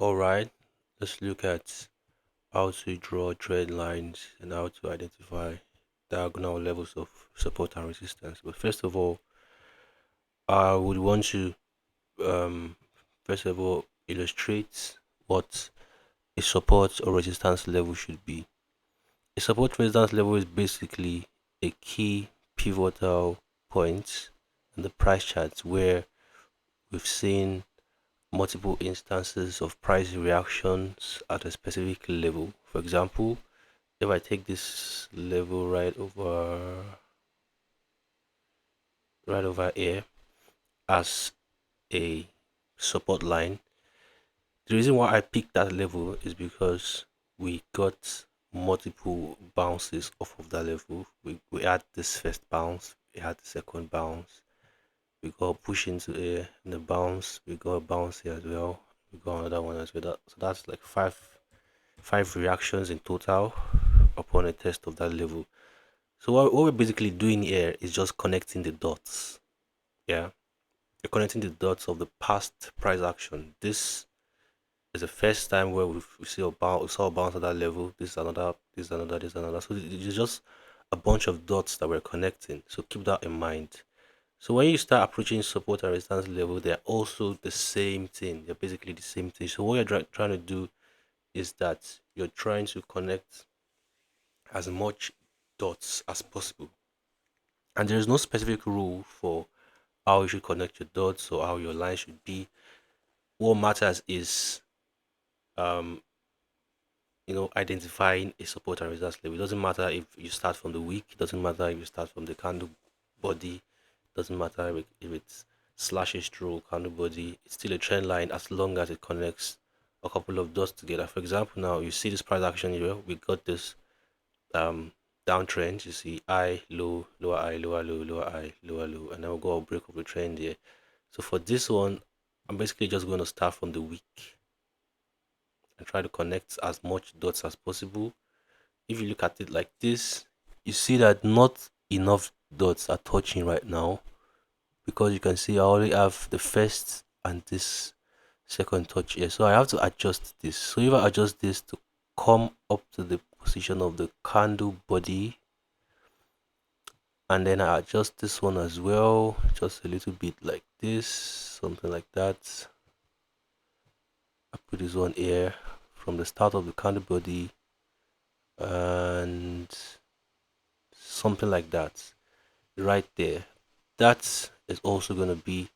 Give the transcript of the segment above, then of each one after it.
All right, let's look at how to draw trend lines and how to identify diagonal levels of support and resistance. But first of all, I would want to um, first of all illustrate what a support or resistance level should be. A support resistance level is basically a key pivotal point in the price chart where we've seen multiple instances of price reactions at a specific level. For example, if I take this level right over here as a support line, the reason why I picked that level is because we got multiple bounces off of that level. We had this first bounce, we had the second bounce, we got push into air and the bounce, we got a bounce here as well, we got another one as well. So that's like five reactions in total upon a test of that level. So what we're basically doing here is just connecting the dots. Yeah, we're connecting the dots of the past price action. This is the first time where we saw a bounce at that level. This is another. This is another. This is another. So it's just a bunch of dots that we're connecting. So keep that in mind. So when you start approaching support and resistance level, they're also the same thing. They're basically the same thing. So what you're trying to do is that you're trying to connect as much dots as possible. And there is no specific rule for how you should connect your dots or how your line should be. What matters is um identifying a support and resistance level. It doesn't matter if you start from the week, it doesn't matter if you start from the candle body, it doesn't matter if it's slashes through candle body, it's still a trend line as long as it connects a couple of dots together. For example, now you see this price action here, we got this um downtrend. You see high, low, lower high, lower low, lower high, lower low, and then we'll go a break of the trend here. So for this one, I'm basically just going to start from the week and try to connect as much dots as possible. If you look at it like this, you see that not enough dots are touching right now because you can see I only have the first and this second touch here. So I have to adjust this. So if I adjust this to come up to the position of the candle body, and then I adjust this one as well, just a little bit like this, something like that. I put this one here from the start of the candle body and something like that right there. That is also going to be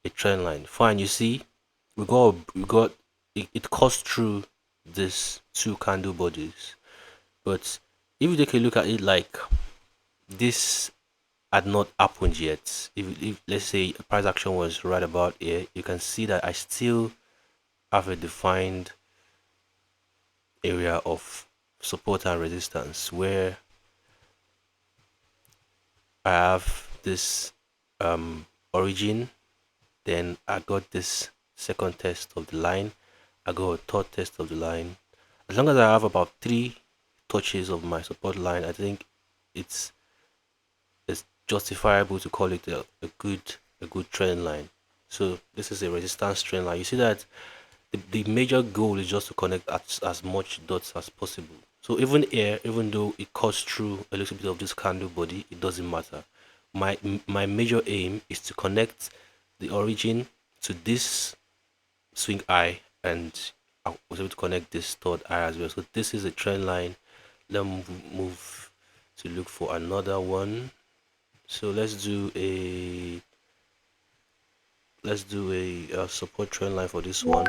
a trend line. Fine, you see, we got it cuts through these two candle bodies. But if you take a look at it like this had not happened yet, if let's say a price action was right about here, you can see that I still have a defined area of support and resistance where I have this origin, then I got this second test of the line, I got a third test of the line. As long as I have about three touches of my support line, I think it's it's justifiable to call it a good trend line. So this is a resistance trend line. You see that the major goal is just to connect as much dots as possible. So even here, even though it cuts through a little bit of this candle body, it doesn't matter. My major aim is to connect the origin to this swing eye, and I was able to connect this third eye as well. So this is a trend line. Let me move to look for another one. So let's do a support trend line for this one.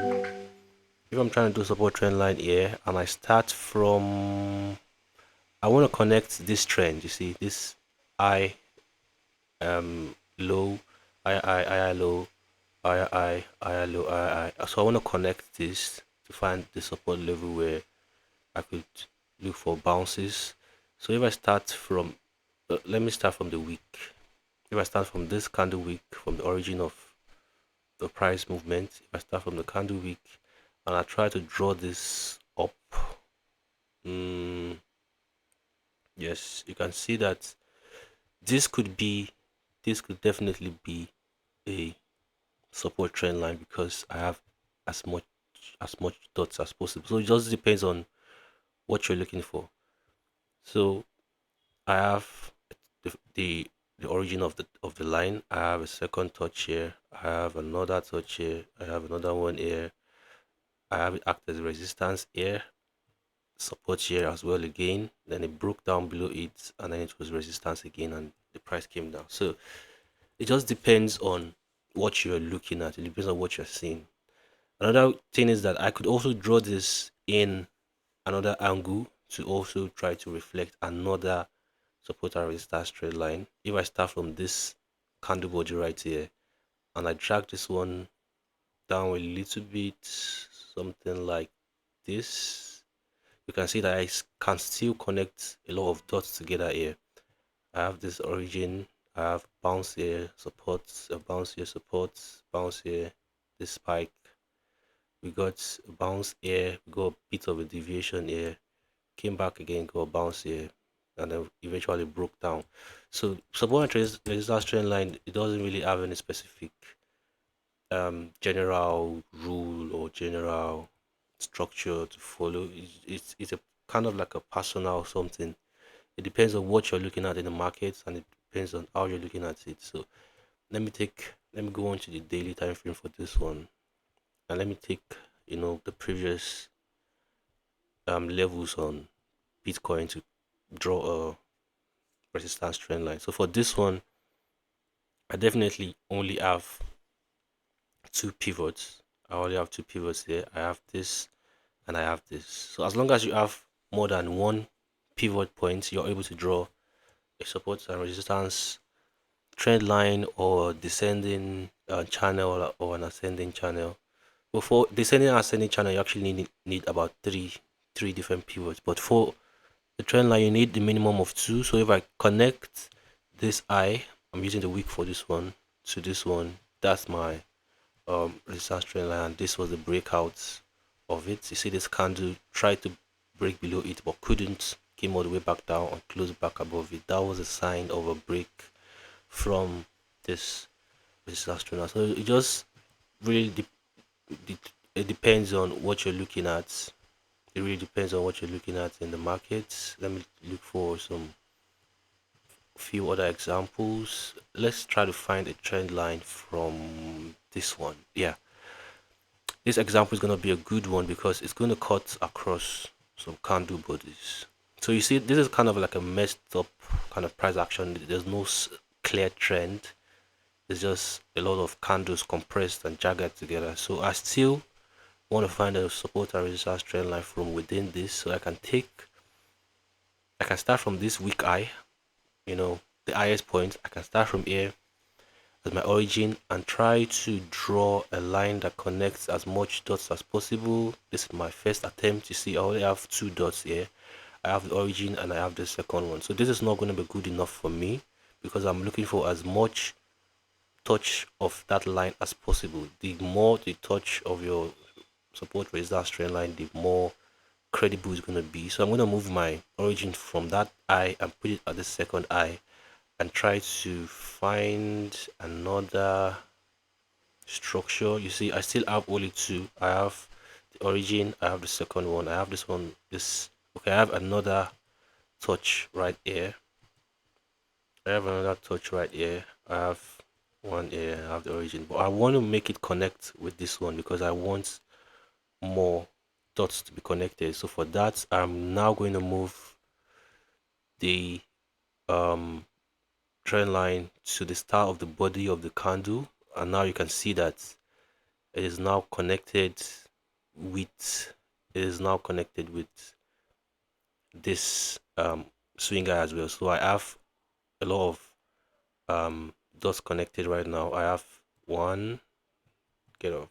If I'm trying to do support trend line here and I start from, I want to connect this trend. You see this high, low, high low, high low, high. So I want to connect this to find the support level where I could look for bounces. So if I start from, let me start from the week. If I start from this candle week, from the origin of the price movement, if I start from the candle week and I try to draw this up, mm, yes, you can see that this could be, this could definitely be a support trend line because I have as much much dots as possible. So it just depends on what you're looking for. So I have the the, the origin of the line. I have a second touch here. I have another touch here. I have another one here. I have it act as resistance here, support here as well again. Then it broke down below it, and then it was resistance again, and the price came down. So it just depends on what you're looking at. It depends on what you're seeing. Another thing is that I could also draw this in another angle to also try to reflect another support and resistance trend line. If I start from this candle body right here and I drag this one down a little bit, something like this, you can see that can still connect a lot of dots together here. I have this origin, I have bounce here, support, a bounce here, support, bounce here, this spike. We got a bounce here, we got a bit of a deviation here, came back again, got a bounce here, and then eventually broke down. So support and resistance trend line, it doesn't really have any specific general rule or general structure to follow. It's a kind of like a personal something. It depends on what you're looking at in the market, and it depends on how you're looking at it. So let me go on to the daily time frame for this one, and let me take the previous levels on Bitcoin to draw a resistance trend line. So for this one, I definitely only have two pivots. I only have two pivots here. I have this and I have this. So as long as you have more than one pivot point, you're able to draw a support and resistance trend line or descending channel or an ascending channel. Before descending and ascending channel, you actually need about three different pivots. But for the trend line, you need the minimum of two. So if I connect this eye, I'm using the wick for this one to this one. That's my resistance trend line, and this was the breakout of it. You see this candle tried to break below it but couldn't, came all the way back down and closed back above it. That was a sign of a break from this resistance trend line. So it just really it depends on what you're looking at. It really depends on what you're looking at in the market. Let me look for some few other examples. Let's try to find a trend line from this one. Yeah, this example is going to be a good one because it's going to cut across some candle bodies. So you see, this is kind of like a messed up kind of price action. There's no clear trend. It's just a lot of candles compressed and jagged together. So I still want to find a support and resistance trend line from within this. So I can start from this weak eye, the highest point. I can start from here as my origin and try to draw a line that connects as much dots as possible. This is my first attempt. You see, I only have two dots here. I have the origin and I have the second one. So this is not going to be good enough for me because I'm looking for as much touch of that line as possible. The more the touch of your support resistance trend line, the more credible it's going to be. So I'm going to move my origin from that eye and put it at the second eye and try to find another structure. You see, I still have only two. I have the origin, I have the second one, I have this one, this. Okay, I have another touch right here. I have another touch right here. I have one here, I have the origin, but I want to make it connect with this one because I want more dots to be connected. So for that, I'm now going to move the um trend line to the start of the body of the candle, and now you can see that it is now connected with this swing eye as well. So I have a lot of dots connected right now. I have one, get off,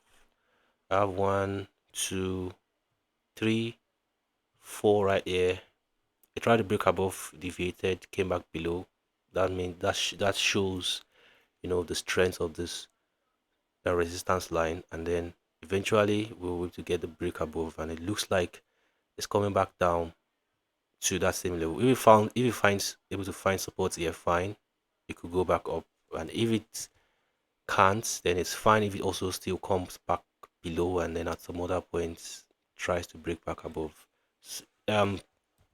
I have one, two, three, four right here. I tried to break above, deviated, came back below. That means that shows the strength of this resistance line, and then eventually we will be able to get the break above, and it looks like it's coming back down to that same level. If you find able to find support here, fine, it could go back up, and if it can't, then it's fine if it also still comes back below, and then at some other points tries to break back above. S- Um,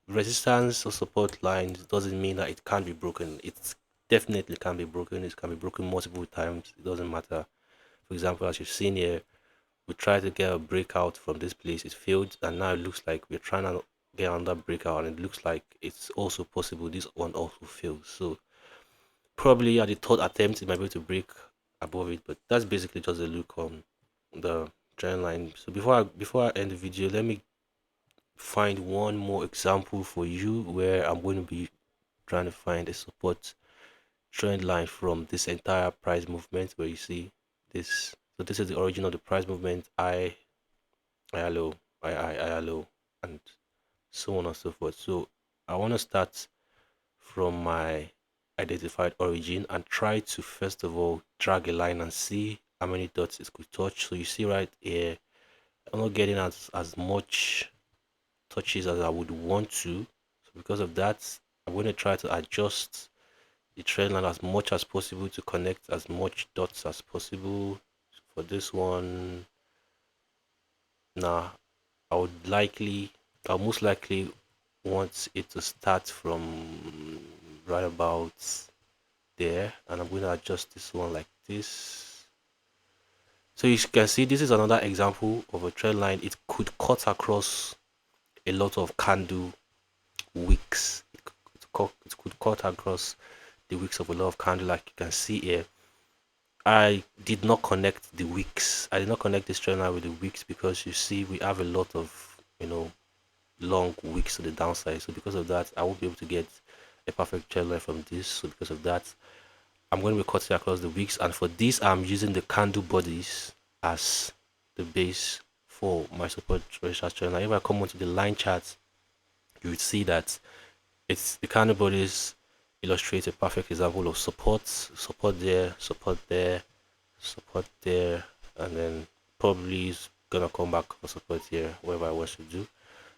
resistance or support lines doesn't mean that it can't be broken. It definitely can be broken. It can be broken multiple times. It doesn't matter. For example, as you've seen here, we tried to get a breakout from this place. It failed, and now it looks like we're trying to get another breakout, and it looks like it's also possible this one also fails. So probably at the third attempt, it might be able to break above it, but that's basically just a look on the trend line. So before I end the video, let me find one more example for you where I'm going to be trying to find a support trend line from this entire price movement where you see this. So this is the origin of the price movement. I low, I low, and so on and so forth. So I want to start from my identified origin and try to first of all drag a line and see how many dots it could touch. So you see right here, I'm not getting as much touches as I would want to. So because of that, I'm going to try to adjust the trend line as much as possible to connect as much dots as possible. For this one, now I'll most likely want it to start from right about there, and I'm going to adjust this one like this. So you can see this is another example of a trend line. It could cut across a lot of candle wicks. It could cut across the wicks of a lot of candle, like you can see here. I did not connect the wicks. I did not connect this trend line with the wicks because you see we have a lot of long wicks to the downside. So because of that, I won't be able to get a perfect trend line from this. So because of that, I'm going to be cutting across the wicks, and for this I'm using the candle bodies as the base for my support resistance trend line. If I come onto the line chart, you would see that it's the candle bodies illustrate a perfect example of support there, support there, support there, and then probably is gonna come back for support here, whatever I was to do.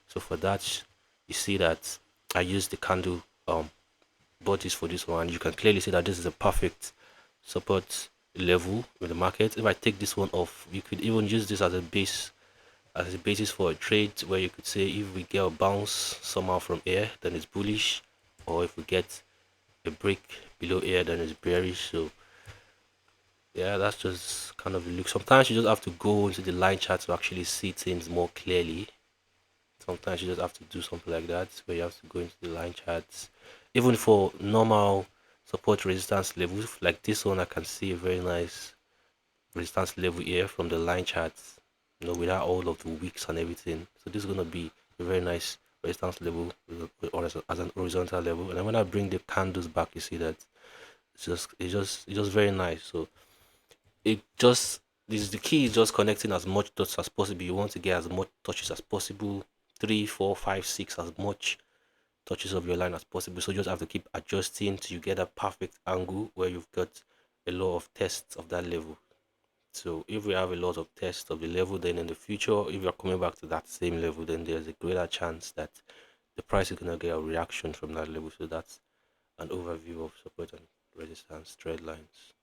So for that, you see that I use the candle bodies for this one. You can clearly see that this is a perfect support level in the market. If I take this one off, you could even use this as a base, as a basis for a trade, where you could say if we get a bounce somehow from here, then it's bullish, or if we get a break below here, then it's bearish. So yeah, that's just kind of the look. Sometimes you just have to go into the line chart to actually see things more clearly. Sometimes you just have to do something like that, where you have to go into the line charts. Even for normal support resistance levels like this one, I can see a very nice resistance level here from the line charts, without all of the wicks and everything. So this is going to be a very nice resistance level, or as an horizontal level. And then when I bring the candles back, you see that it's just very nice. So it just this is the key is just connecting as much dots as possible. You want to get as much touches as possible, 3 4 5 6, as much touches of your line as possible. So you just have to keep adjusting till you get a perfect angle where you've got a lot of tests of that level. So if we have a lot of tests of the level, then in the future, if you're coming back to that same level, then there's a greater chance that the price is gonna get a reaction from that level. So that's an overview of support and resistance trend lines.